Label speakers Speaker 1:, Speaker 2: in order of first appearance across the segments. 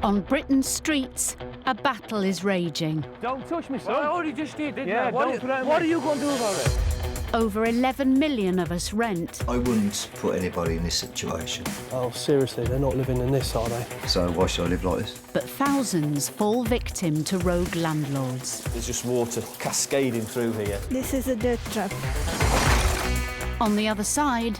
Speaker 1: On Britain's streets, a battle is raging.
Speaker 2: Don't touch me, son.
Speaker 3: Well, I already just did, didn't I?
Speaker 2: What are you going to do about it?
Speaker 1: Over 11 million of us rent.
Speaker 4: I wouldn't put anybody in this situation.
Speaker 5: Oh, seriously, they're not living in this, are they?
Speaker 4: So why should I live like this?
Speaker 1: But thousands fall victim to rogue landlords.
Speaker 6: There's just water cascading through here.
Speaker 7: This is a dirt trap.
Speaker 1: On the other side,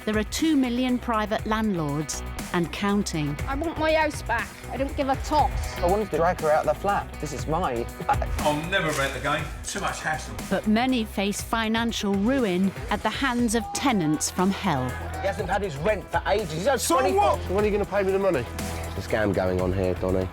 Speaker 1: there are 2 million private landlords and counting.
Speaker 8: I want my house back. I don't give a toss.
Speaker 3: I wanted to drag her out of the flat. This is mine.
Speaker 9: I'll never rent again. Too much hassle.
Speaker 1: But many face financial ruin at the hands of tenants from hell.
Speaker 3: He hasn't had his rent for ages. He's owed
Speaker 5: So
Speaker 3: 20...
Speaker 5: what? When are you going to pay me the money?
Speaker 3: There's a scam going on here, Donny.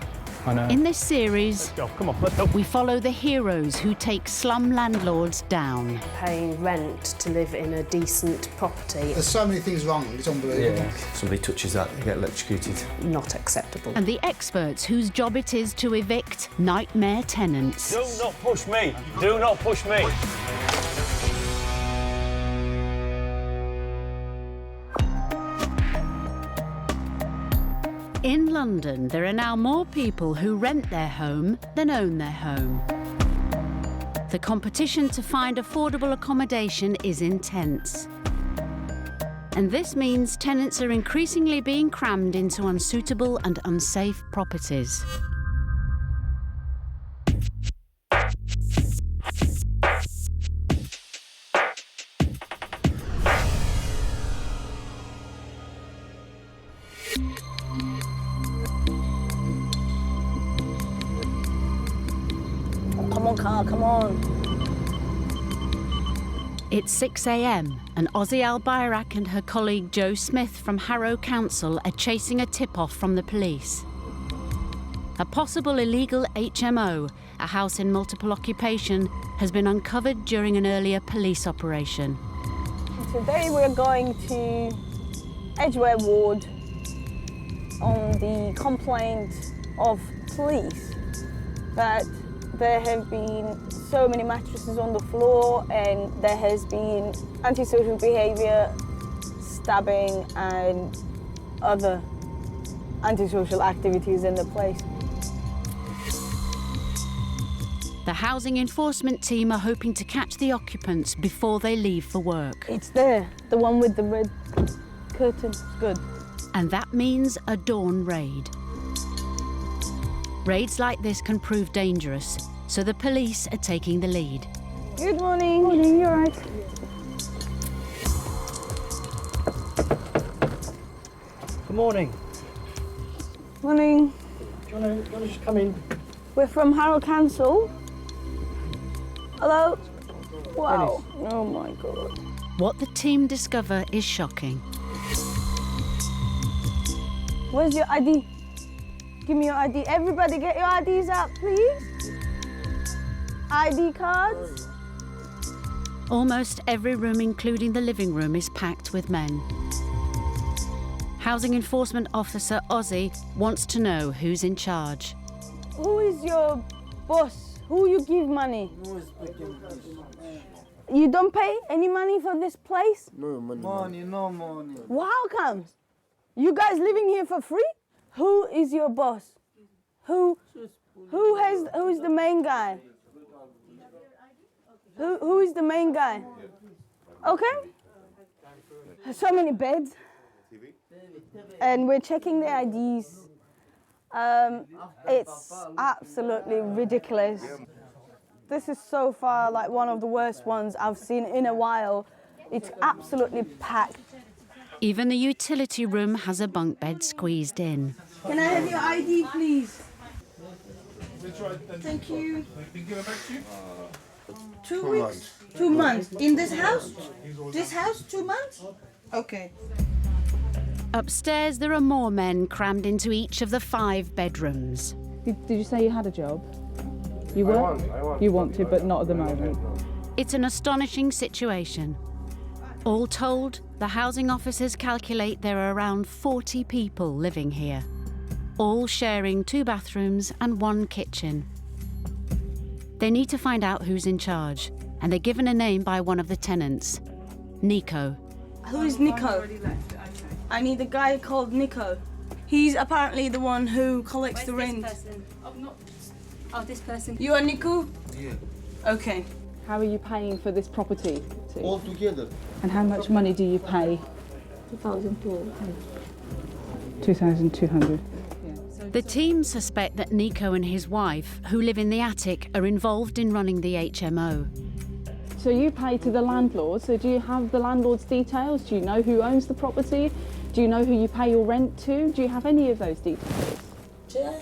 Speaker 5: I know.
Speaker 1: In this series,
Speaker 5: Go, come on, let's go.
Speaker 1: we follow the heroes who take slum landlords down.
Speaker 10: Paying rent to live in a decent property.
Speaker 11: There's so many things wrong, it's unbelievable.
Speaker 6: Yeah, somebody touches that, they get electrocuted.
Speaker 10: Not acceptable.
Speaker 1: And the experts whose job it is to evict nightmare tenants.
Speaker 6: Do not push me. Do not push me.
Speaker 1: In London, there are now more people who rent their home than own their home. The competition to find affordable accommodation is intense. And this means tenants are increasingly being crammed into unsuitable and unsafe properties.
Speaker 10: Come on, car, come on.
Speaker 1: It's 6 a.m. and Ozzy Al-Bayrak and her colleague Jo Smith from Harrow Council are chasing a tip-off from the police. A possible illegal HMO, a house in multiple occupation, has been uncovered during an earlier police operation.
Speaker 7: Today we're going to Edgware Ward on the complaint of police that there have been so many mattresses on the floor and there has been antisocial behaviour, stabbing and other antisocial activities in the place.
Speaker 1: The housing enforcement team are hoping to catch the occupants before they leave for work.
Speaker 7: It's there, the one with the red curtain. Good.
Speaker 1: And that means a dawn raid. Raids like this can prove dangerous, so the police are taking the lead.
Speaker 7: Good morning. Morning, you all right?
Speaker 2: Good morning.
Speaker 7: Morning.
Speaker 5: Do you want to just come in?
Speaker 7: We're from Harrow Council. Hello? Wow. Oh my God.
Speaker 1: What the team discover is shocking.
Speaker 7: Where's your ID? Give me your ID. Everybody get your IDs out, please. ID cards.
Speaker 1: Almost every room, including the living room, is packed with men. Housing Enforcement Officer Ozzy wants to know who's in charge.
Speaker 7: Who is your boss? Who you give money? You don't pay any money for this place?
Speaker 11: No money. No money.
Speaker 7: Well, how comes? You guys living here for free? Who is your boss? Who's the main guy? Who is the main guy? Okay. So many beds. And we're checking the IDs. It's absolutely ridiculous. This is so far like one of the worst ones I've seen in a while. It's absolutely packed.
Speaker 1: Even the utility room has a bunk bed squeezed in.
Speaker 7: Can I have your ID, please? Thank you. 2 weeks? 2 months. In this house? This house, 2 months? Okay.
Speaker 1: Upstairs, there are more men crammed into each of the 5 bedrooms.
Speaker 12: Did you say you had a job? You were? You want to, but not at the moment.
Speaker 1: It's an astonishing situation. All told, the housing officers calculate there are around 40 people living here, all sharing 2 bathrooms and 1 kitchen. They need to find out who's in charge, and they're given a name by one of the tenants, Nico.
Speaker 7: Who is Nico? I need a guy called Nico. He's apparently the one who collects the rent.
Speaker 8: Person? This person.
Speaker 7: You are Niku?
Speaker 11: Yeah.
Speaker 7: Okay.
Speaker 12: How are you paying for this property?
Speaker 11: All together.
Speaker 12: And how much money do you pay?
Speaker 8: 2,200.
Speaker 12: 2,200.
Speaker 1: The team suspect that Nico and his wife, who live in the attic, are involved in running the HMO.
Speaker 12: So you pay to the landlord, so do you have the landlord's details? Do you know who owns the property? Do you know who you pay your rent to? Do you have any of those details?
Speaker 11: Sorry.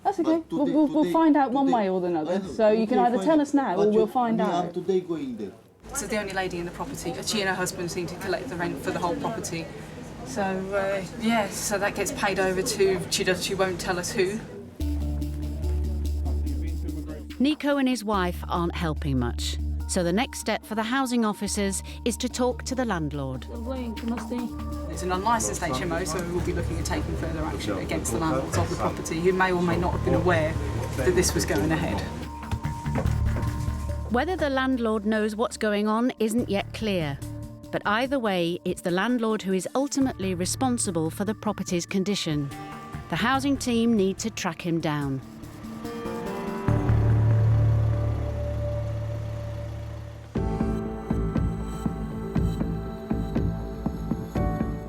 Speaker 12: That's okay. We'll find out one way or another. So you can either tell us now or we'll find out.
Speaker 11: Today going there.
Speaker 13: So the only lady in the property, she and her husband seem to collect the rent for the whole property. So, yeah, so that gets paid over to, she won't tell us who.
Speaker 1: Nico and his wife aren't helping much. So the next step for the housing officers is to talk to the landlord.
Speaker 13: It's an unlicensed HMO, so we'll be looking at taking further action against the landlords of the property who may or may not have been aware that this was going ahead.
Speaker 1: Whether the landlord knows what's going on isn't yet clear. But either way, it's the landlord who is ultimately responsible for the property's condition. The housing team need to track him down.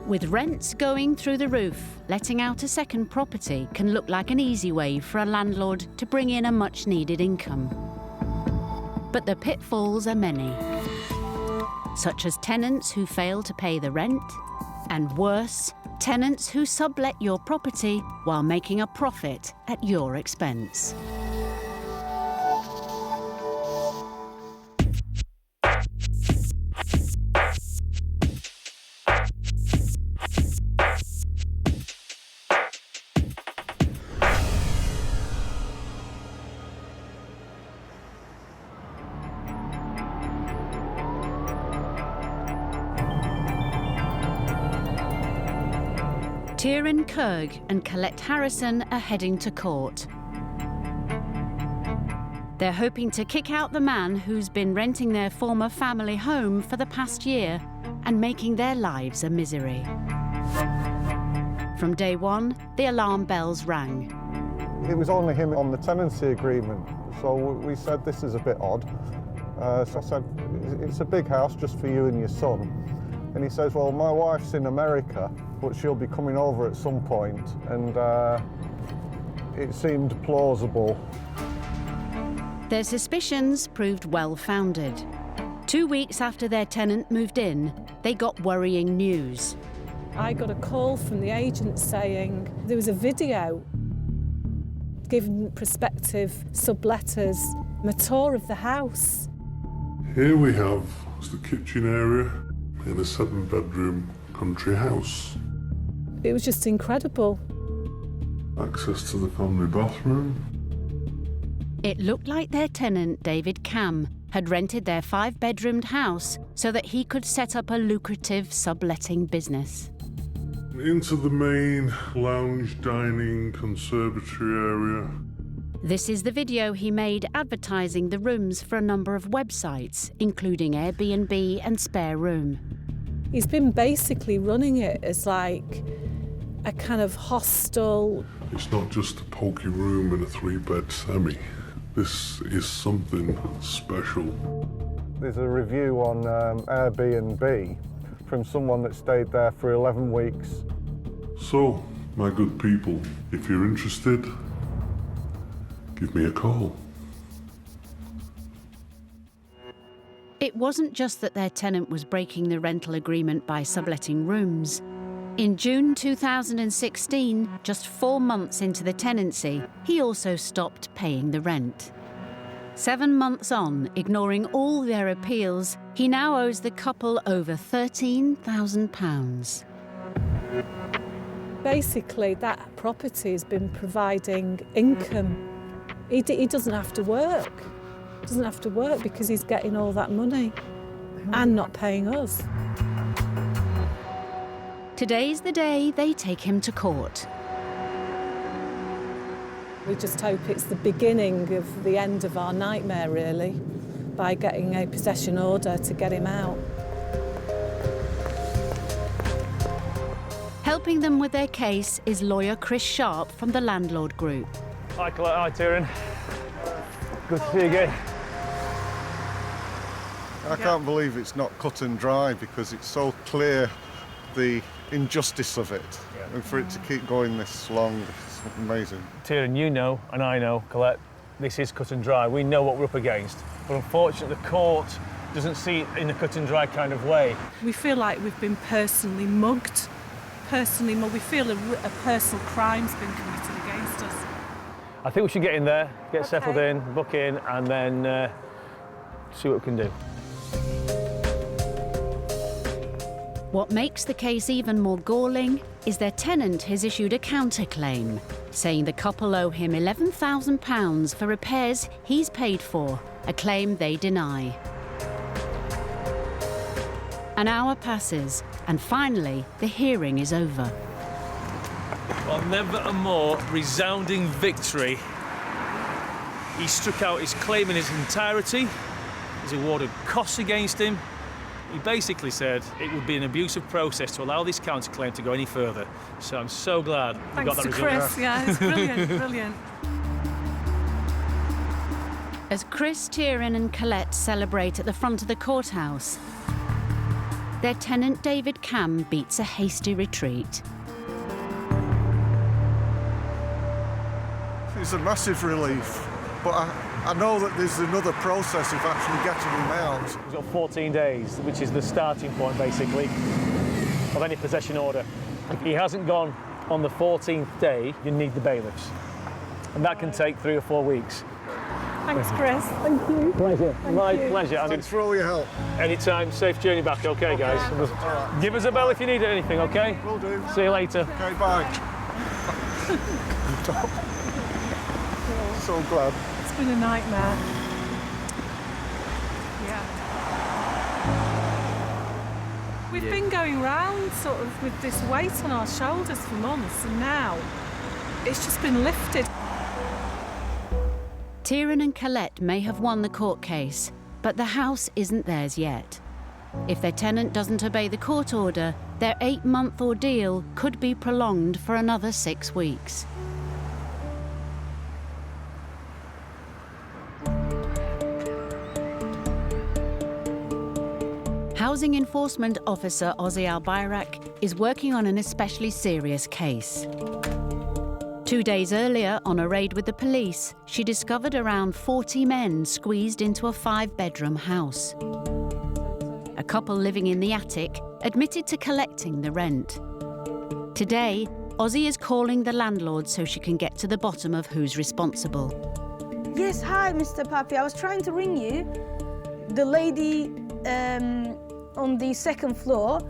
Speaker 1: With rents going through the roof, letting out a second property can look like an easy way for a landlord to bring in a much-needed income. But the pitfalls are many, such as tenants who fail to pay the rent, and worse, tenants who sublet your property while making a profit at your expense. Tieran Kerg and Colette Harrison are heading to court. They're hoping to kick out the man who's been renting their former family home for the past year and making their lives a misery. From day one, the alarm bells rang.
Speaker 14: It was only him on the tenancy agreement, so we said this is a bit odd. So I said, it's a big house just for you and your son. And he says, well, my wife's in America, but she'll be coming over at some point, and it seemed plausible.
Speaker 1: Their suspicions proved well-founded. 2 weeks after their tenant moved in, they got worrying news.
Speaker 12: I got a call from the agent saying there was a video giving prospective subletters a tour of the house.
Speaker 15: Here we have the kitchen area in a 7-bedroom country house.
Speaker 12: It was just incredible.
Speaker 15: Access to the family bathroom.
Speaker 1: It looked like their tenant, David Cam, had rented their 5-bedroomed house so that he could set up a lucrative subletting business.
Speaker 15: Into the main lounge, dining, conservatory area.
Speaker 1: This is the video he made advertising the rooms for a number of websites, including Airbnb and Spare Room.
Speaker 12: He's been basically running it as like a kind of hostel.
Speaker 15: It's not just a pokey room in a 3-bed semi. This is something special.
Speaker 14: There's a review on Airbnb from someone that stayed there for 11 weeks.
Speaker 15: So, my good people, if you're interested, give me a call.
Speaker 1: It wasn't just that their tenant was breaking the rental agreement by subletting rooms. In June 2016, just 4 months into the tenancy, he also stopped paying the rent. 7 months on, ignoring all their appeals, he now owes the couple over £13,000.
Speaker 12: Basically, that property has been providing income. He doesn't have to work. Doesn't have to work because he's getting all that money and not paying us.
Speaker 1: Today's the day they take him to court.
Speaker 12: We just hope it's the beginning of the end of our nightmare, really, by getting a possession order to get him out.
Speaker 1: Helping them with their case is lawyer Chris Sharp from the Landlord Group.
Speaker 2: Hi, Colette. Hi, Tieran. Good to see you again.
Speaker 14: I can't believe it's not cut and dry because it's so clear the injustice of it. And for it to keep going this long, it's amazing.
Speaker 2: Tieran, you know, and I know, Colette, this is cut and dry. We know what we're up against. But unfortunately, the court doesn't see it in a cut and dry kind of way.
Speaker 12: We feel like we've been personally mugged. We feel a personal crime's been committed against us.
Speaker 2: I think we should get in there, get settled in, book in, and then see what we can do.
Speaker 1: What makes the case even more galling is their tenant has issued a counterclaim, saying the couple owe him £11,000 for repairs he's paid for, a claim they deny. An hour passes, and finally, the hearing is over.
Speaker 6: Well, never a more resounding victory. He struck out his claim in its entirety. He's awarded costs against him. He basically said it would be an abusive process to allow this counterclaim to go any further. So I'm so glad we got that result.
Speaker 12: Thanks to Chris, yeah, it's brilliant, brilliant.
Speaker 1: As Chris, Tieran and Colette celebrate at the front of the courthouse, their tenant David Cam beats a hasty retreat.
Speaker 14: It's a massive relief, but I know that there's another process of actually getting him out.
Speaker 2: We've got 14 days, which is the starting point, basically, of any possession order. If he hasn't gone on the 14th day, you need the bailiffs. And that can take 3 or 4 weeks.
Speaker 12: Thanks, Chris. Thank you.
Speaker 2: Pleasure. My pleasure.
Speaker 14: Thanks for all your help.
Speaker 2: Anytime. Safe journey back, okay, guys?
Speaker 14: Right.
Speaker 2: Give us a bell if you need anything, okay?
Speaker 14: Will do.
Speaker 2: See you later.
Speaker 14: Okay, bye. So glad.
Speaker 12: It's been a nightmare. Yeah. We've been going round sort of with this weight on our shoulders for months, and now it's just been lifted.
Speaker 1: Tieran and Colette may have won the court case, but the house isn't theirs yet. If their tenant doesn't obey the court order, their 8-month ordeal could be prolonged for another 6 weeks. Housing Enforcement Officer Ozzy Albayrak is working on an especially serious case. 2 days earlier, on a raid with the police, she discovered around 40 men squeezed into a 5-bedroom house. A couple living in the attic admitted to collecting the rent. Today, Ozzy is calling the landlord so she can get to the bottom of who's responsible.
Speaker 7: Yes, hi, Mr. Papi. I was trying to ring you. The lady on the 2nd floor,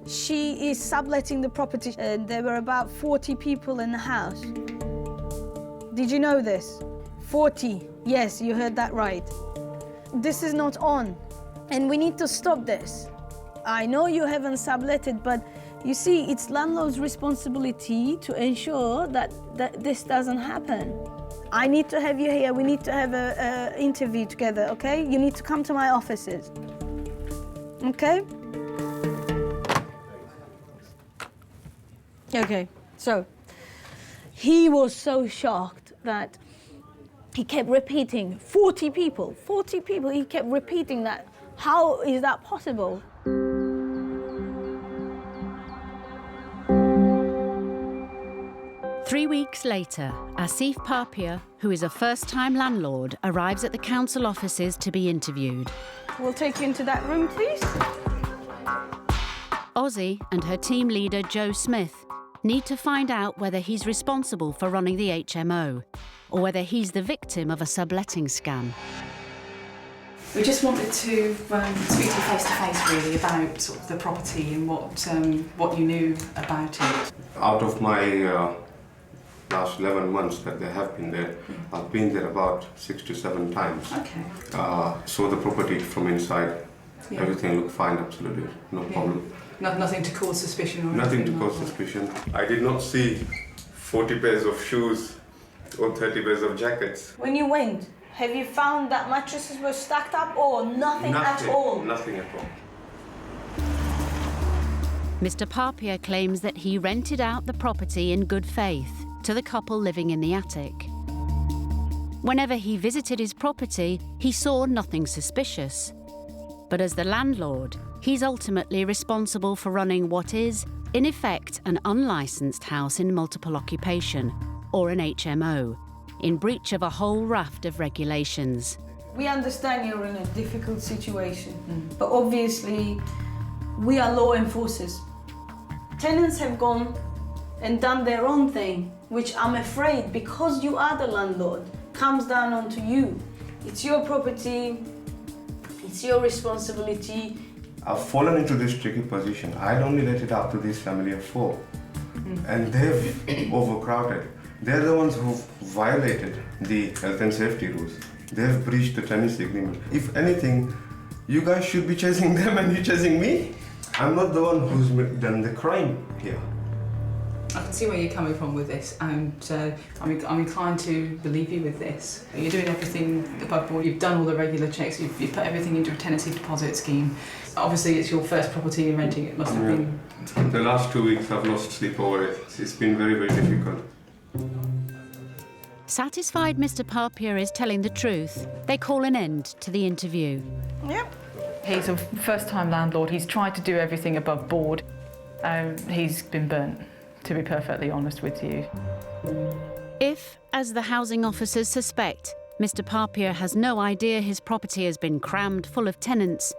Speaker 7: she is subletting the property. There were about 40 people in the house. Did you know this? 40. Yes, you heard that right. This is not on, and we need to stop this. I know you haven't subletted, but you see, it's landlord's responsibility to ensure that this doesn't happen. I need to have you here. We need to have an interview together, okay? You need to come to my offices, okay? Okay, so he was so shocked that he kept repeating, 40 people, he kept repeating that. How is that possible?
Speaker 1: Three weeks later, Asif Papia, who is a first-time landlord, arrives at the council offices to be interviewed.
Speaker 7: We'll take you into that room, please.
Speaker 1: Ozzy and her team leader, Joe Smith, need to find out whether he's responsible for running the HMO or whether he's the victim of a subletting scam.
Speaker 13: We just wanted to speak to you face to face, really, about sort of the property and what you knew about it.
Speaker 15: Out of my last 11 months that they have been there, I've been there about 6 to 7 times.
Speaker 13: Okay.
Speaker 15: Saw the property from inside.
Speaker 13: Yeah.
Speaker 15: Everything looked fine, absolutely, no problem.
Speaker 13: Nothing to cause suspicion or
Speaker 15: Nothing to
Speaker 13: anything
Speaker 15: cause suspicion. I did not see 40 pairs of shoes or 30 pairs of jackets.
Speaker 7: When you went, have you found that mattresses were stacked up or nothing at all?
Speaker 15: Nothing at all.
Speaker 1: Mr. Papier claims that he rented out the property in good faith to the couple living in the attic. Whenever he visited his property, he saw nothing suspicious. But as the landlord, he's ultimately responsible for running what is, in effect, an unlicensed house in multiple occupation, or an HMO, in breach of a whole raft of regulations.
Speaker 7: We understand you're in a difficult situation, but obviously we are law enforcers. Tenants have gone and done their own thing, which I'm afraid, because you are the landlord, comes down onto you. It's your property, it's your responsibility.
Speaker 16: I've fallen into this tricky position. I'd only let it out to this family of 4. And they've overcrowded. They're the ones who've violated the health and safety rules. They've breached the tenancy agreement. If anything, you guys should be chasing them and you're chasing me. I'm not the one who's done the crime here.
Speaker 13: I can see where you're coming from with this, and I'm inclined to believe you with this. You're doing everything above board. You've done all the regular checks. You've put everything into a tenancy deposit scheme. Obviously, it's your first property you're renting. It must have been.
Speaker 16: The last 2 weeks, I've lost sleep over it. It's been very, very difficult.
Speaker 1: Satisfied Mr. Papier is telling the truth, they call an end to the interview.
Speaker 13: Yep. He's a first-time landlord. He's tried to do everything above board. He's been burnt, to be perfectly honest with you.
Speaker 1: If, as the housing officers suspect, Mr. Papier has no idea his property has been crammed full of tenants,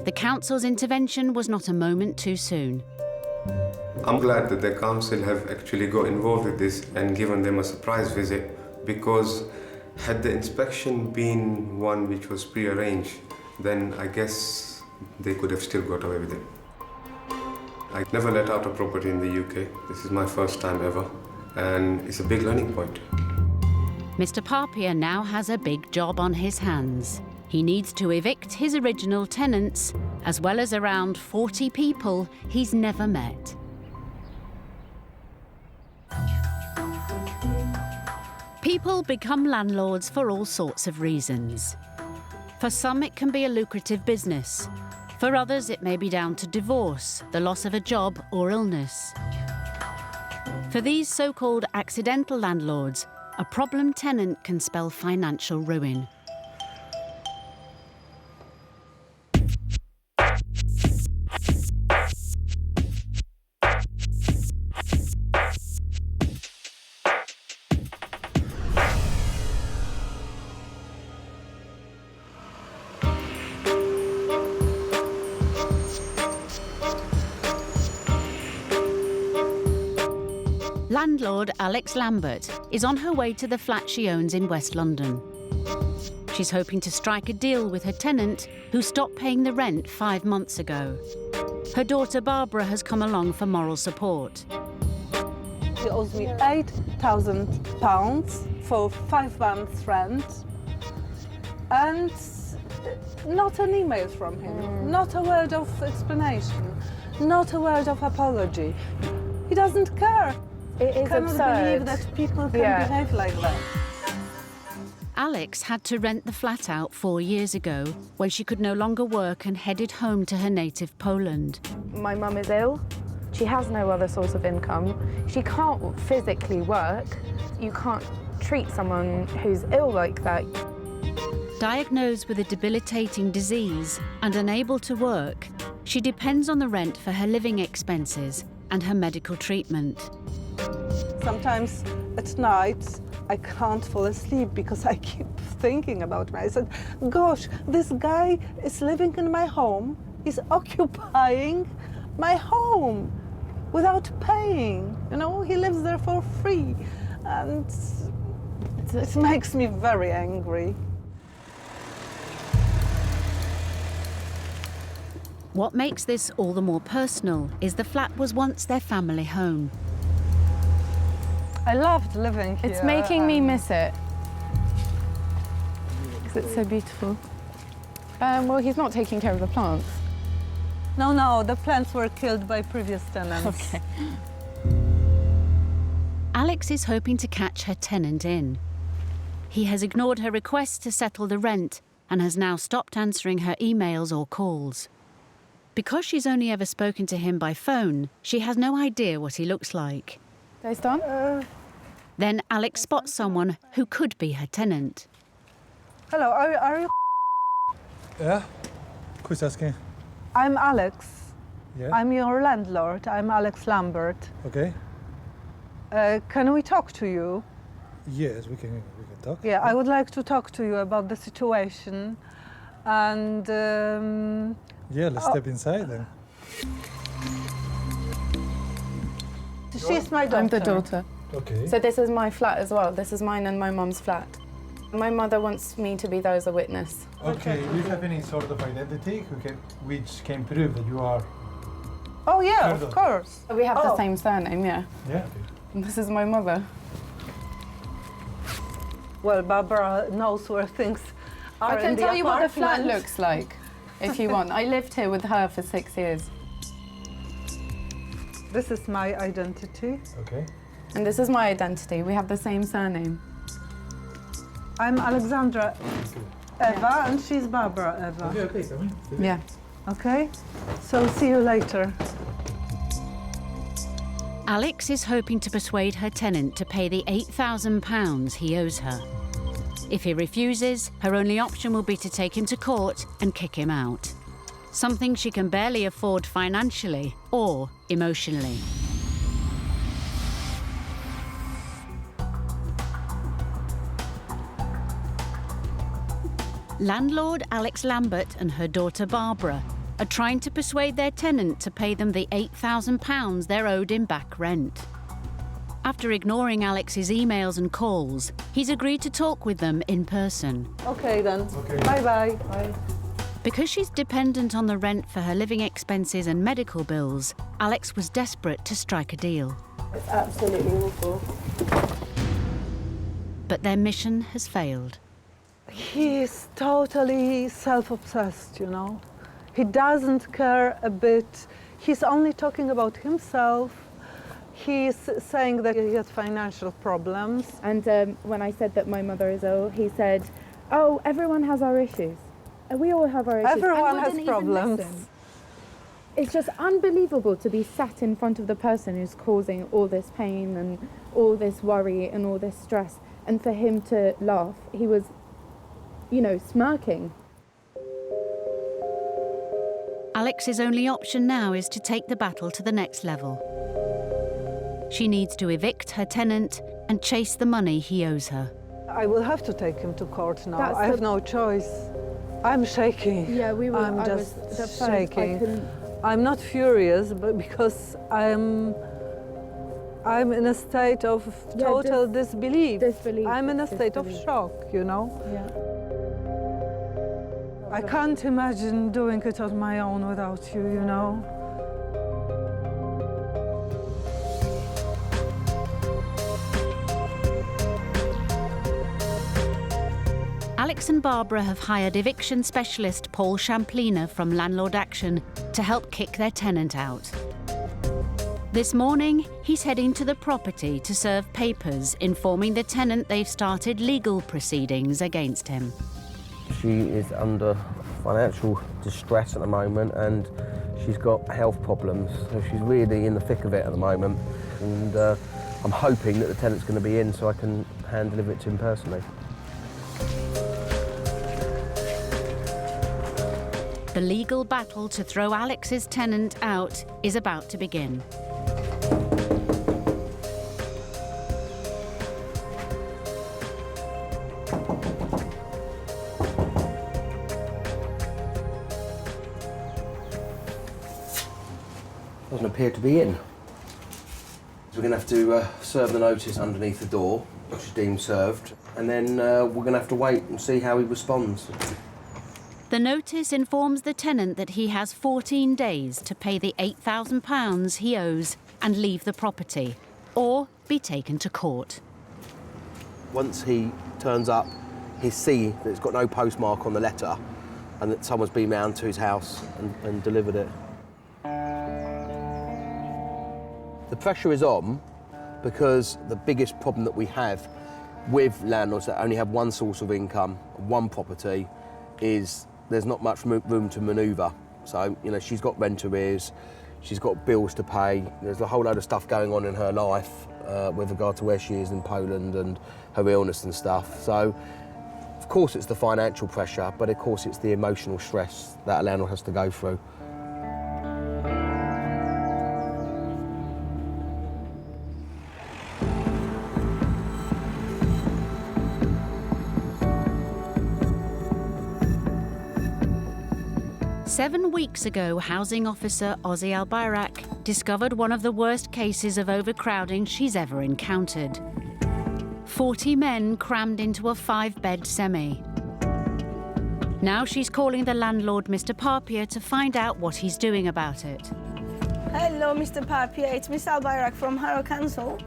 Speaker 1: the council's intervention was not a moment too soon.
Speaker 16: I'm glad that the council have actually got involved with this and given them a surprise visit, because had the inspection been one which was pre-arranged, then I guess they could have still got away with it. I never let out a property in the UK. This is my first time ever, and it's a big learning point.
Speaker 1: Mr. Papier now has a big job on his hands. He needs to evict his original tenants, as well as around 40 people he's never met. People become landlords for all sorts of reasons. For some, it can be a lucrative business. For others, it may be down to divorce, the loss of a job, or illness. For these so-called accidental landlords, a problem tenant can spell financial ruin. Landlord Alex Lambert is on her way to the flat she owns in West London. She's hoping to strike a deal with her tenant, who stopped paying the rent 5 months ago. Her daughter Barbara has come along for moral support.
Speaker 12: He owes me £8,000 for 5 months' rent, and not an email from him, not a word of explanation, not a word of apology. He doesn't care.
Speaker 17: It is
Speaker 12: I cannot believe that people can behave like that.
Speaker 1: Alex had to rent the flat out 4 years ago when she could no longer work and headed home to her native Poland.
Speaker 17: My mum is ill. She has no other source of income. She can't physically work. You can't treat someone who's ill like that.
Speaker 1: Diagnosed with a debilitating disease and unable to work, she depends on the rent for her living expenses and her medical treatment.
Speaker 12: Sometimes at night, I can't fall asleep because I keep thinking about him. I said, gosh, this guy is living in my home. He's occupying my home without paying. You know, he lives there for free. And it makes me very angry.
Speaker 1: What makes this all the more personal is the flat was once their family home.
Speaker 12: I loved living here.
Speaker 17: It's making me miss it. Because it's so beautiful. Well, he's not taking care of the plants.
Speaker 12: No, the plants were killed by previous tenants.
Speaker 17: Okay.
Speaker 1: Alex is hoping to catch her tenant in. He has ignored her request to settle the rent and has now stopped answering her emails or calls. Because she's only ever spoken to him by phone, she has no idea what he looks like. Then Alex spots someone who could be her tenant.
Speaker 12: Hello, are you?
Speaker 18: Yeah? Who's asking?
Speaker 12: I'm Alex.
Speaker 18: Yeah?
Speaker 12: I'm your landlord. I'm Alex Lambert.
Speaker 18: Okay.
Speaker 12: Can we talk to you?
Speaker 18: Yes, we can talk.
Speaker 12: Yeah, I would like to talk to you about the situation. And...
Speaker 18: yeah, let's step inside then.
Speaker 12: She's my daughter.
Speaker 17: I'm the daughter.
Speaker 18: Okay.
Speaker 17: So this is my flat as well. This is mine and my mum's flat. My mother wants me to be there as a witness.
Speaker 18: Okay, do you have any sort of identity which can prove that you are...
Speaker 12: Oh, yeah, of course.
Speaker 17: We have the same surname, yeah.
Speaker 18: Yeah.
Speaker 17: And this is my mother.
Speaker 12: Well, Barbara knows where things are.
Speaker 17: I can tell you what the flat
Speaker 12: apartment.
Speaker 17: looks like, if you want. I lived here with her for 6 years.
Speaker 12: This is my identity.
Speaker 18: Okay.
Speaker 17: And this is my identity. We have the same surname.
Speaker 12: I'm Alexandra Eva, and she's Barbara Eva.
Speaker 18: Okay, come in.
Speaker 17: Yeah.
Speaker 12: Okay, so see you later.
Speaker 1: Alex is hoping to persuade her tenant to pay the £8,000 he owes her. If he refuses, her only option will be to take him to court and kick him out. Something she can barely afford financially or emotionally. Landlord Alex Lambert and her daughter Barbara are trying to persuade their tenant to pay them the £8,000 they're owed in back rent. After ignoring Alex's emails and calls, he's agreed to talk with them in person.
Speaker 12: Okay then.
Speaker 18: Okay.
Speaker 12: Bye-bye. Bye.
Speaker 1: Because she's dependent on the rent for her living expenses and medical bills, Alex was desperate to strike a deal.
Speaker 8: It's absolutely awful.
Speaker 1: But their mission has failed.
Speaker 12: He is totally self-obsessed, you know. He doesn't care a bit. He's only talking about himself. He's saying that he has financial problems.
Speaker 17: And when I said that my mother is ill, he said, oh, everyone has our issues. We all have our issues.
Speaker 12: Everyone
Speaker 17: And
Speaker 12: has
Speaker 17: wouldn't even
Speaker 12: problems.
Speaker 17: listen. It's just unbelievable to be sat in front of the person who's causing all this pain and all this worry and all this stress. And for him to laugh, he was, you know, smirking.
Speaker 1: Alex's only option now is to take the battle to the next level. She needs to evict her tenant and chase the money he owes her.
Speaker 12: I will have to take him to court now.
Speaker 17: That's
Speaker 12: I have no choice. I'm shaking.
Speaker 17: Yeah, we were.
Speaker 12: I'm just shaking. I'm not furious, but because I'm in a state of total disbelief. I'm in a state of shock, you know?
Speaker 17: Yeah.
Speaker 12: I can't imagine doing it on my own without you, you know?
Speaker 1: Alex and Barbara have hired eviction specialist Paul Champlina from Landlord Action to help kick their tenant out. This morning, he's heading to the property to serve papers informing the tenant they've started legal proceedings against him.
Speaker 3: She is under financial distress at the moment and she's got health problems, so she's really in the thick of it at the moment. And I'm hoping that the tenant's going to be in so I can hand deliver it to him personally.
Speaker 1: The legal battle to throw Alex's tenant out is about to begin.
Speaker 3: Doesn't appear to be in. We're going to have to serve the notice underneath the door, which is deemed served, and then we're going to have to wait and see how he responds.
Speaker 1: The notice informs the tenant that he has 14 days to pay the £8,000 he owes and leave the property, or be taken to court.
Speaker 3: Once he turns up, he'll see that it's got no postmark on the letter and that someone's been round to his house and delivered it. The pressure is on because the biggest problem that we have with landlords that only have one source of income, one property, is there's not much room to manoeuvre. So, you know, she's got rent arrears, she's got bills to pay. There's a whole load of stuff going on in her life with regard to where she is in Poland and her illness and stuff. So, of course it's the financial pressure, but of course it's the emotional stress that a landlord has to go through.
Speaker 1: Seven weeks ago, housing officer Ozzy Albayrak discovered one of the worst cases of overcrowding she's ever encountered. 40 men crammed into a 5-bed semi. Now she's calling the landlord, Mr. Papier, to find out what he's doing about it.
Speaker 7: Hello, Mr. Papier. It's Miss Albayrak from Harrow Council.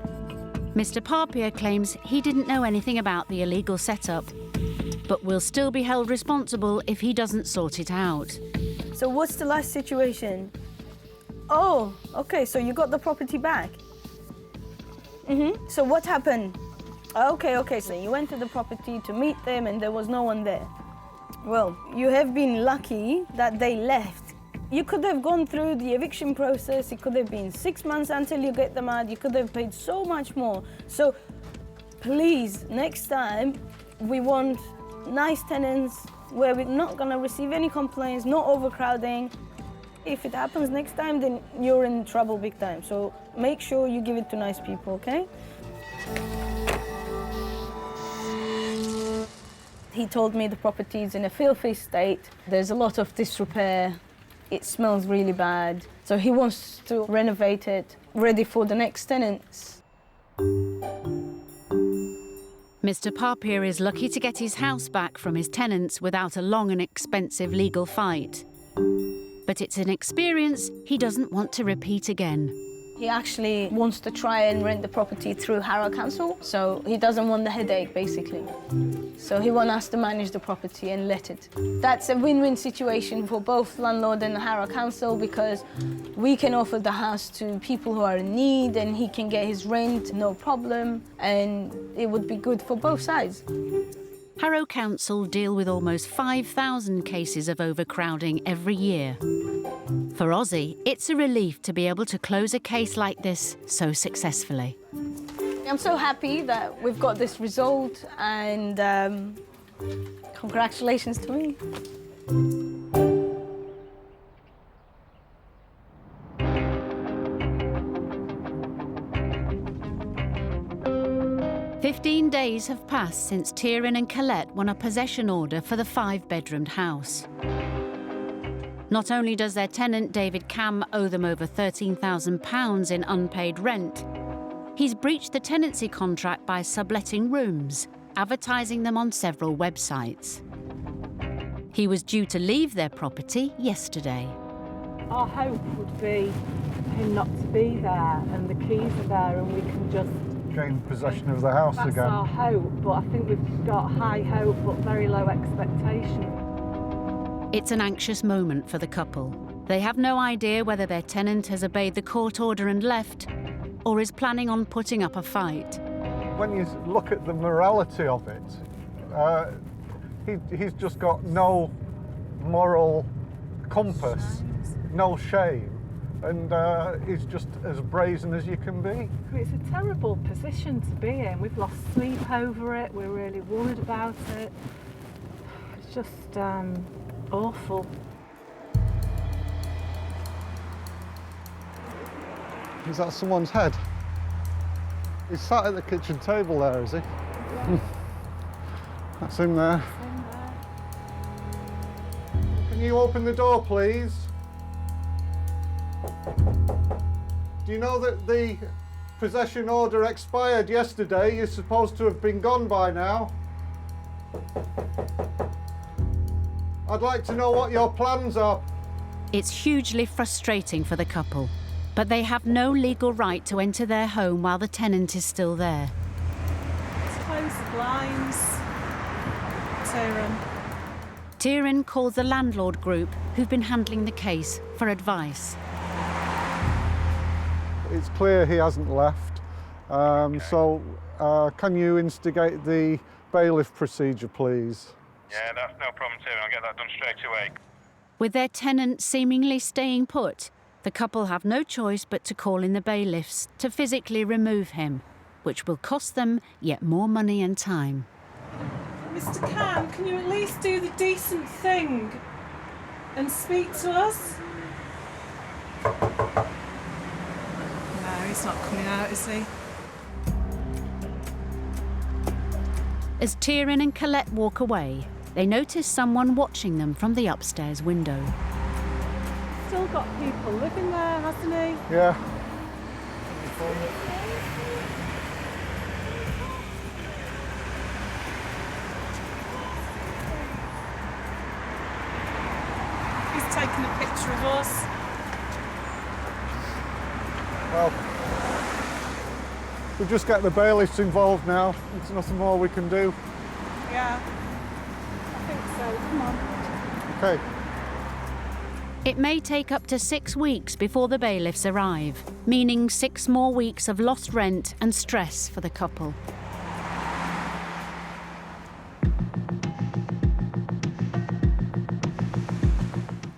Speaker 1: Mr. Papier claims he didn't know anything about the illegal setup, but will still be held responsible if he doesn't sort it out.
Speaker 7: So what's the last situation? Oh, okay, so you got the property back? So what happened? Okay, so you went to the property to meet them and there was no one there. Well, you have been lucky that they left. You could have gone through the eviction process, it could have been 6 months until you get them out, you could have paid so much more. So please, next time, we want nice tenants where we're not gonna receive any complaints, no overcrowding. If it happens next time, then you're in trouble big time. So make sure you give it to nice people, okay? He told me the property is in a filthy state. There's a lot of disrepair. It smells really bad. So he wants to renovate it, ready for the next tenants.
Speaker 1: Mr. Papier is lucky to get his house back from his tenants without a long and expensive legal fight. But it's an experience he doesn't want to repeat again.
Speaker 7: He actually wants to try and rent the property through Harrow Council, so he doesn't want the headache, basically. So he wants us to manage the property and let it. That's a win-win situation for both landlord and Harrow Council because we can offer the house to people who are in need and he can get his rent, no problem, and it would be good for both sides.
Speaker 1: Harrow Council deal with almost 5,000 cases of overcrowding every year. For Ozzy, it's a relief to be able to close a case like this so successfully.
Speaker 7: I'm so happy that we've got this result and congratulations to me.
Speaker 1: "15 days have passed since Tierin and Colette won a possession order for the 5-bedroomed house. Not only does their tenant, David Cam, owe them over £13,000 in unpaid rent, he's breached the tenancy contract by subletting rooms, advertising them on several websites. He was due to leave their property yesterday.
Speaker 12: Our hope would be him not to be there and the keys are there and we can just
Speaker 14: gain possession of the house
Speaker 12: That's
Speaker 14: again.
Speaker 12: That's our hope, but I think we've got high hope but very low expectation.
Speaker 1: It's an anxious moment for the couple. They have no idea whether their tenant has obeyed the court order and left, or is planning on putting up a fight.
Speaker 14: When you look at the morality of it, he's just got no moral compass, no shame, and he's just as brazen as you can be.
Speaker 12: It's a terrible position to be in. We've lost sleep over it, we're really worried about it. It's just awful.
Speaker 14: Is that someone's head? He's sat at the kitchen table there, is he? Yeah. That's him there. Can you open the door, please? Do you know that the possession order expired yesterday? You're supposed to have been gone by now. I'd like to know what your plans are.
Speaker 1: It's hugely frustrating for the couple, but they have no legal right to enter their home while the tenant is still there.
Speaker 12: Let's close the blinds. Tierin.
Speaker 1: Tierin calls the landlord group who've been handling the case for advice.
Speaker 14: It's clear he hasn't left, so can you instigate the bailiff procedure, please?
Speaker 19: Yeah, that's no problem, Tim. I'll get that done straight away.
Speaker 1: With their tenant seemingly staying put, the couple have no choice but to call in the bailiffs to physically remove him, which will cost them yet more money and time.
Speaker 12: Mr. Cam, can you at least do the decent thing and speak to us? No, he's not coming out, is he?
Speaker 1: As Tierin and Colette walk away, they notice someone watching them from the upstairs window.
Speaker 12: Still got people living there, hasn't he?
Speaker 14: Yeah.
Speaker 12: He's taking a picture of us.
Speaker 14: Well, we'll just get the bailiffs involved now. There's nothing more we can do.
Speaker 12: Yeah, I think so. Come on.
Speaker 14: Okay.
Speaker 1: It may take up to 6 weeks before the bailiffs arrive, meaning 6 more weeks of lost rent and stress for the couple.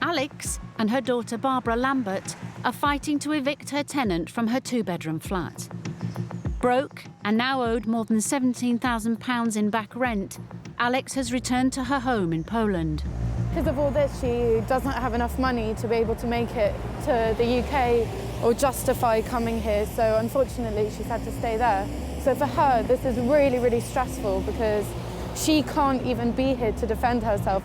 Speaker 1: Alex and her daughter Barbara Lambert are fighting to evict her tenant from her 2-bedroom flat. Broke and now owed more than £17,000 in back rent, Alex has returned to her home in Poland.
Speaker 17: Because of all this, she doesn't have enough money to be able to make it to the UK or justify coming here, so unfortunately she's had to stay there. So for her, this is really, really stressful because she can't even be here to defend herself.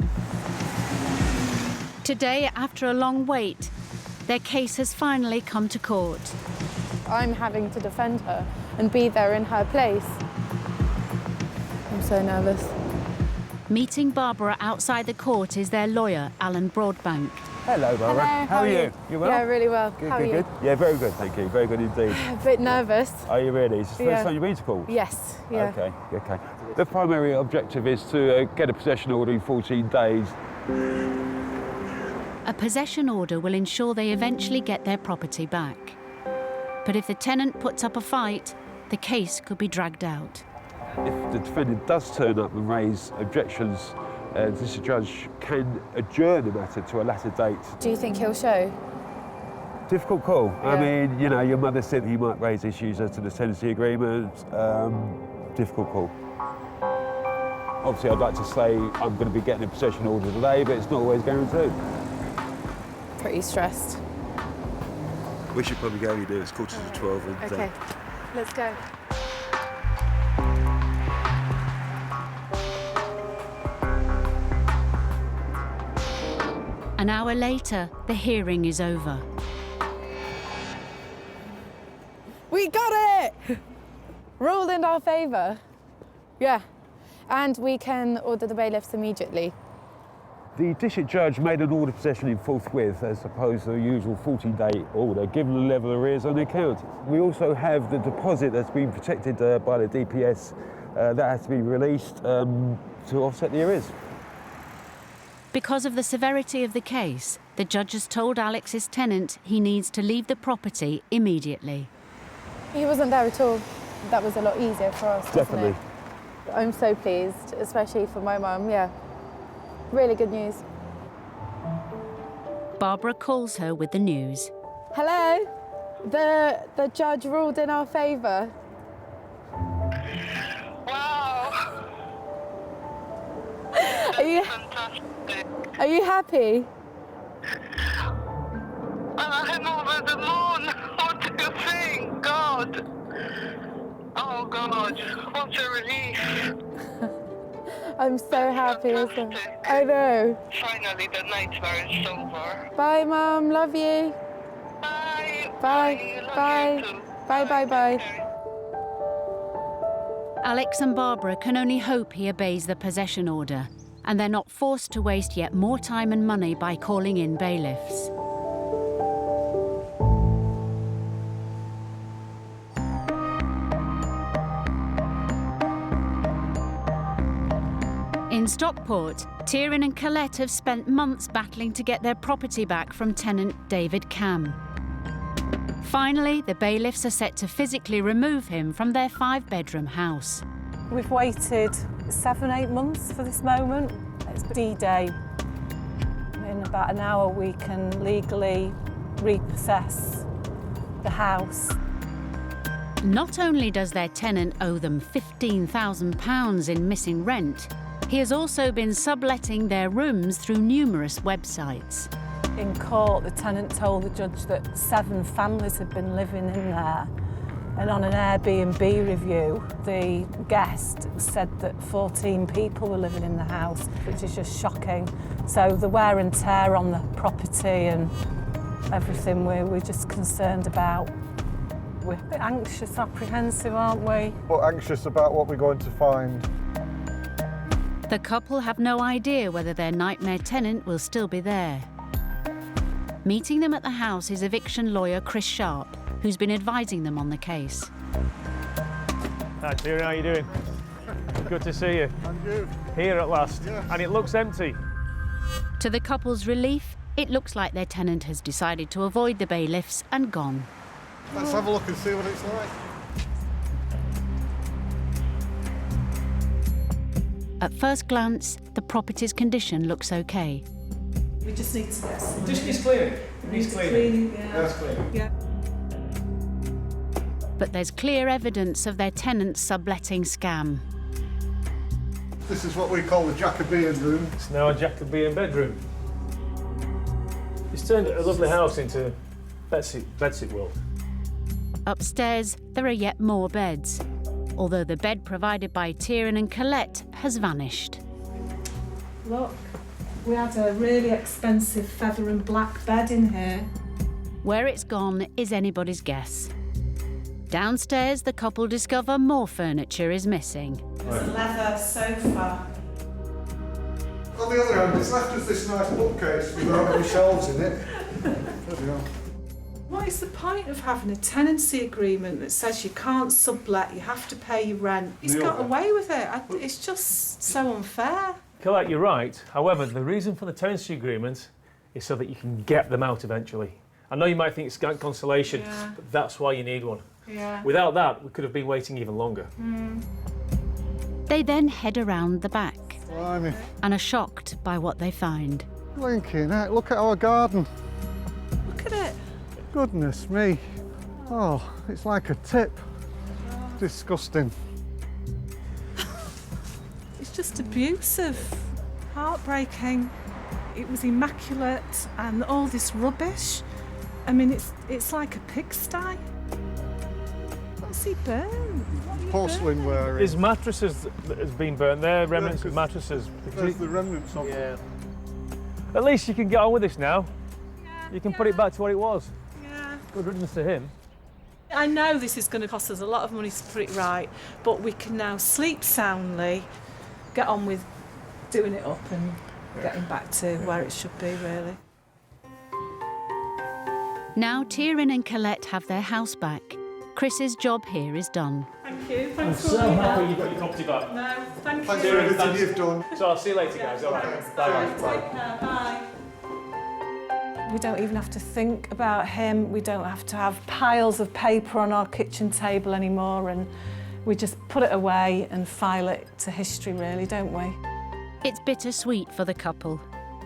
Speaker 1: Today, after a long wait, their case has finally come to court.
Speaker 17: I'm having to defend her and be there in her place. I'm so nervous.
Speaker 1: Meeting Barbara outside the court is their lawyer, Alan Broadbank.
Speaker 19: Hello, Barbara.
Speaker 17: Hello,
Speaker 19: how are you? You well?
Speaker 17: Yeah, really well.
Speaker 19: Good,
Speaker 17: how
Speaker 19: good,
Speaker 17: are you?
Speaker 19: good. Yeah, very good, thank you. Very good indeed.
Speaker 17: A bit nervous.
Speaker 19: Are you ready? Is this the
Speaker 17: Yeah.
Speaker 19: first time you've been to court?
Speaker 17: Yes, yeah.
Speaker 19: Okay, okay. The primary objective is to get a possession order in 14 days.
Speaker 1: A possession order will ensure they eventually get their property back. But if the tenant puts up a fight, the case could be dragged out.
Speaker 19: If the defendant does turn up and raise objections, this judge can adjourn the matter to a later date.
Speaker 17: Do you think he'll show?
Speaker 19: Difficult call.
Speaker 17: Yeah.
Speaker 19: I mean, you know, your mother said he might raise issues as to the tenancy agreement. Difficult call. Obviously, I'd like to say I'm going to be getting a possession order today, but it's not always guaranteed.
Speaker 17: Pretty stressed.
Speaker 19: We should probably go, you know, it's 11:45. And,
Speaker 17: Okay, let's go.
Speaker 1: An hour later, the hearing is over.
Speaker 17: We got it! Ruled in our favour. Yeah, and we can order the bailiffs immediately.
Speaker 19: The district judge made an order of possession in forthwith as opposed to the usual 14-day order, given the level of arrears on the account. We also have the deposit that's been protected by the DPS that has to be released to offset the arrears.
Speaker 1: Because of the severity of the case, the judge has told Alex's tenant he needs to leave the property immediately.
Speaker 17: He wasn't there at all. That was a lot easier for us,
Speaker 19: Definitely.
Speaker 17: wasn't it? I'm so pleased, especially for my mum, yeah. Really good news.
Speaker 1: Barbara calls her with the news.
Speaker 17: Hello? The judge ruled in our favour.
Speaker 20: Wow!
Speaker 17: Are you happy?
Speaker 20: I'm over the moon. What do you think? God! Oh God, what a relief.
Speaker 17: I'm so happy as well. I know.
Speaker 20: Finally the nightmare is over.
Speaker 17: Bye, Mum. Love you.
Speaker 20: Bye.
Speaker 17: Bye. Bye. Bye, bye, bye.
Speaker 1: Alex and Barbara can only hope he obeys the possession order, and they're not forced to waste yet more time and money by calling in bailiffs. In Stockport, Tierin and Colette have spent months battling to get their property back from tenant David Cam. Finally, the bailiffs are set to physically remove him from their 5-bedroom house.
Speaker 12: We've waited 7, 8 months for this moment. It's D-Day. in about an hour we can legally repossess the house.
Speaker 1: Not only does their tenant owe them £15,000 in missing rent, he has also been subletting their rooms through numerous websites.
Speaker 12: In court, the tenant told the judge that 7 families had been living in there. And on an Airbnb review, the guest said that 14 people were living in the house, which is just shocking. So the wear and tear on the property and everything we're just concerned about. We're a bit anxious, apprehensive, aren't we?
Speaker 14: But anxious about what we're going to find.
Speaker 1: The couple have no idea whether their nightmare tenant will still be there. Meeting them at the house is eviction lawyer Chris Sharp, who's been advising them on the case.
Speaker 2: Hi, Kieran, how are you doing? Good to see you.
Speaker 14: And you?
Speaker 2: Here at last. Yes. And it looks empty.
Speaker 1: To the couple's relief, it looks like their tenant has decided to avoid the bailiffs and gone.
Speaker 14: Let's have a look and see what it's like.
Speaker 1: At first glance, the property's condition looks okay.
Speaker 12: We just need to get some...
Speaker 2: Just needs cleaning.
Speaker 12: Needs cleaning, yeah.
Speaker 2: That's cleaning.
Speaker 12: Yeah.
Speaker 1: But there's clear evidence of their tenant's subletting scam.
Speaker 14: This is what we call the Jacobean room.
Speaker 2: It's now a Jacobean bedroom. It's turned a lovely house into bedsit world.
Speaker 1: Upstairs, there are yet more beds, although the bed provided by Kieran and Colette has vanished.
Speaker 12: Look, we had a really expensive feather and black bed in here.
Speaker 1: Where it's gone is anybody's guess. Downstairs, the couple discover more furniture is missing.
Speaker 12: There's a leather sofa.
Speaker 14: On the other hand, it's left us this nice bookcase without any shelves in it.
Speaker 12: What is the point of having a tenancy agreement that says you can't sublet, you have to pay your rent? He's got away with it. It's just so unfair.
Speaker 2: Colette, you're right. However, the reason for the tenancy agreement is so that you can get them out eventually. I know you might think it's scant consolation, but that's why you need one.
Speaker 12: Yeah.
Speaker 2: Without that, we could have been waiting even longer.
Speaker 1: They then head around the back
Speaker 14: Blimey.
Speaker 1: and are shocked by what they find.
Speaker 14: Blinking heck, look at our garden.
Speaker 12: Look at it.
Speaker 14: Goodness me. Oh, it's like a tip. Disgusting.
Speaker 12: It's just abusive, heartbreaking. It was immaculate and all this rubbish. I mean, it's like a pigsty. What's he burned?
Speaker 14: Porcelain ware.
Speaker 2: His mattresses has been burnt. They're remnants of mattresses.
Speaker 14: There's the remnants of them.
Speaker 2: At least you can get on with this now. You can put it back to what it was.
Speaker 12: Yeah.
Speaker 2: Good riddance to him.
Speaker 12: I know this is going to cost us a lot of money to put it right, but we can now sleep soundly, get on with doing it up and getting back to where it should be, really.
Speaker 1: Now Kieran and Colette have their house back. Chris's job here is done.
Speaker 12: Thank you.
Speaker 2: I'm
Speaker 12: Thanks for
Speaker 2: so
Speaker 12: all your
Speaker 2: happy
Speaker 12: help.
Speaker 2: you've got your property back.
Speaker 12: No, thank
Speaker 14: Thanks
Speaker 12: you.
Speaker 14: for everything you've done.
Speaker 2: So I'll see you later, guys. All right. Bye.
Speaker 12: Take care. Bye. We don't even have to think about him. We don't have to have piles of paper on our kitchen table anymore, and we just put it away and file it to history, really, don't we?
Speaker 1: It's bittersweet for the couple.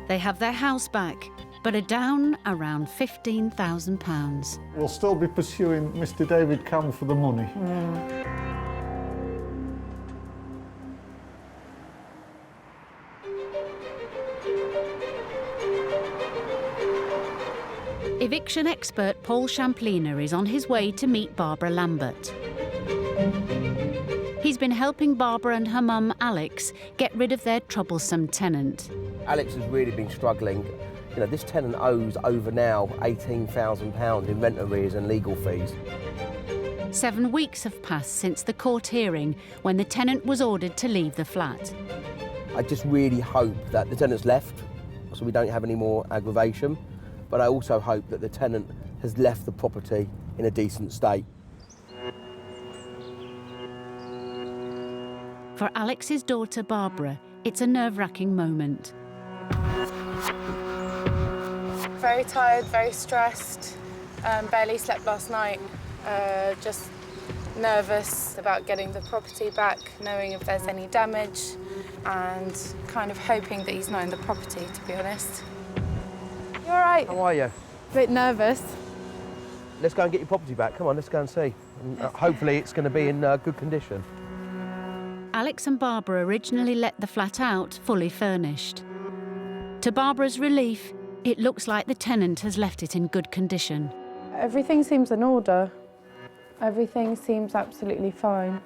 Speaker 1: They have their house back, but are down around £15,000.
Speaker 14: We'll still be pursuing Mr. David Campbell for the money.
Speaker 1: Eviction expert Paul Champliner is on his way to meet Barbara Lambert. He's been helping Barbara and her mum, Alex, get rid of their troublesome tenant.
Speaker 3: Alex has really been struggling. You know, this tenant owes over now £18,000 in rent arrears and legal fees.
Speaker 1: 7 weeks have passed since the court hearing when the tenant was ordered to leave the flat.
Speaker 3: I just really hope that the tenant's left so we don't have any more aggravation, but I also hope that the tenant has left the property in a decent state.
Speaker 1: For Alex's daughter, Barbara, it's a nerve-wracking moment.
Speaker 17: Very tired, very stressed, barely slept last night, just nervous about getting the property back, knowing if there's any damage, and kind of hoping that he's not in the property, to be honest. right.
Speaker 3: How are you?
Speaker 17: Bit nervous.
Speaker 3: Let's go and get your property back. Come on, let's go and see. And, hopefully it's going to be in good condition.
Speaker 1: Alex and Barbara originally let the flat out fully furnished. To Barbara's relief, it looks like the tenant has left it in good condition.
Speaker 17: Everything seems in order. Everything seems absolutely fine.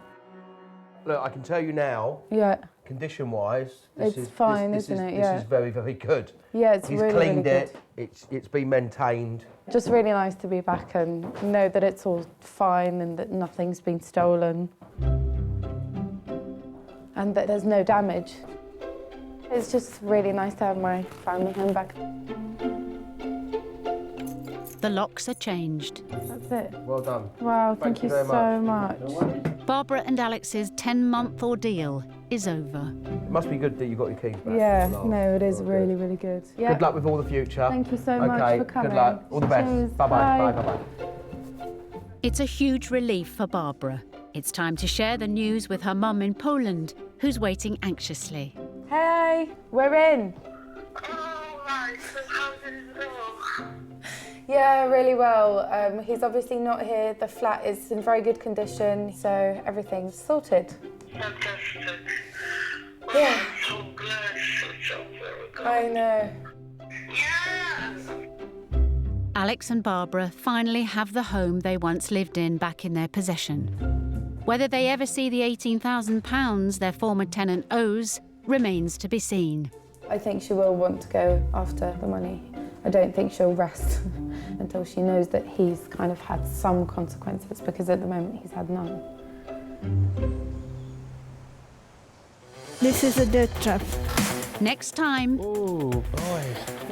Speaker 3: Look, I can tell you now,
Speaker 17: Yeah.
Speaker 3: condition-wise,
Speaker 17: It's fine, isn't it? Yeah.
Speaker 3: This is very, very good.
Speaker 17: Yeah, it's
Speaker 3: He's
Speaker 17: really,
Speaker 3: cleaned
Speaker 17: really
Speaker 3: it, it's been maintained.
Speaker 17: Just really nice to be back and know that it's all fine and that nothing's been stolen. And that there's no damage. It's just really nice to have my family home back.
Speaker 1: The locks are changed.
Speaker 17: That's it.
Speaker 3: Well done.
Speaker 17: Wow, thank you
Speaker 3: very
Speaker 17: so
Speaker 3: much.
Speaker 17: much.
Speaker 1: Barbara and Alex's 10-month ordeal is over.
Speaker 3: It must be good that you got your keys back.
Speaker 17: Yeah,
Speaker 3: Well,
Speaker 17: no, it is
Speaker 3: well,
Speaker 17: really,
Speaker 3: good.
Speaker 17: really good. Yeah.
Speaker 3: Good luck with all the future.
Speaker 17: Thank you so
Speaker 3: okay,
Speaker 17: much for coming.
Speaker 3: Good luck. All the best.
Speaker 17: Cheers.
Speaker 3: Bye-bye.
Speaker 17: Bye.
Speaker 3: Bye-bye.
Speaker 1: It's a huge relief for Barbara. It's time to share the news with her mum in Poland, who's waiting anxiously.
Speaker 17: Hey, we're in.
Speaker 20: Oh, right. So how did it go?
Speaker 17: Yeah, really well. He's obviously not here. The flat is in very good condition, so everything's sorted.
Speaker 20: Fantastic. Well,
Speaker 17: Yeah.
Speaker 20: I'm so glad. So very good.
Speaker 17: I know.
Speaker 20: Yes.
Speaker 1: Alex and Barbara finally have the home they once lived in back in their possession. Whether they ever see the £18,000 their former tenant owes remains to be seen.
Speaker 17: I think she will want to go after the money. I don't think she'll rest until she knows that he's kind of had some consequences, because at the moment he's had none.
Speaker 12: This is a dirt trap.
Speaker 1: Next time...
Speaker 5: Oh, boy,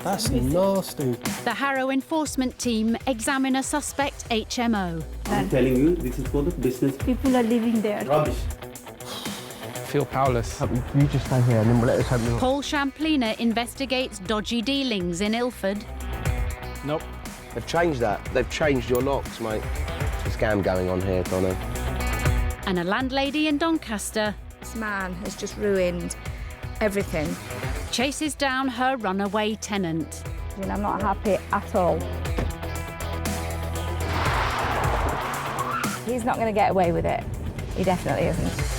Speaker 5: that's nasty.
Speaker 1: The Harrow enforcement team examine a suspect HMO.
Speaker 21: I'm telling you, this is for the business.
Speaker 12: People are living there.
Speaker 21: Rubbish.
Speaker 5: I feel powerless.
Speaker 3: You just stay here and then we'll let us open the
Speaker 1: Paul Champlina investigates dodgy dealings in Ilford.
Speaker 5: Nope.
Speaker 3: They've changed that. They've changed your locks, mate. There's a scam going on here, Donna.
Speaker 1: And a landlady in Doncaster
Speaker 22: This man has just ruined everything.
Speaker 1: chases down her runaway tenant.
Speaker 22: I'm not happy at all. He's not going to get away with it. He definitely isn't.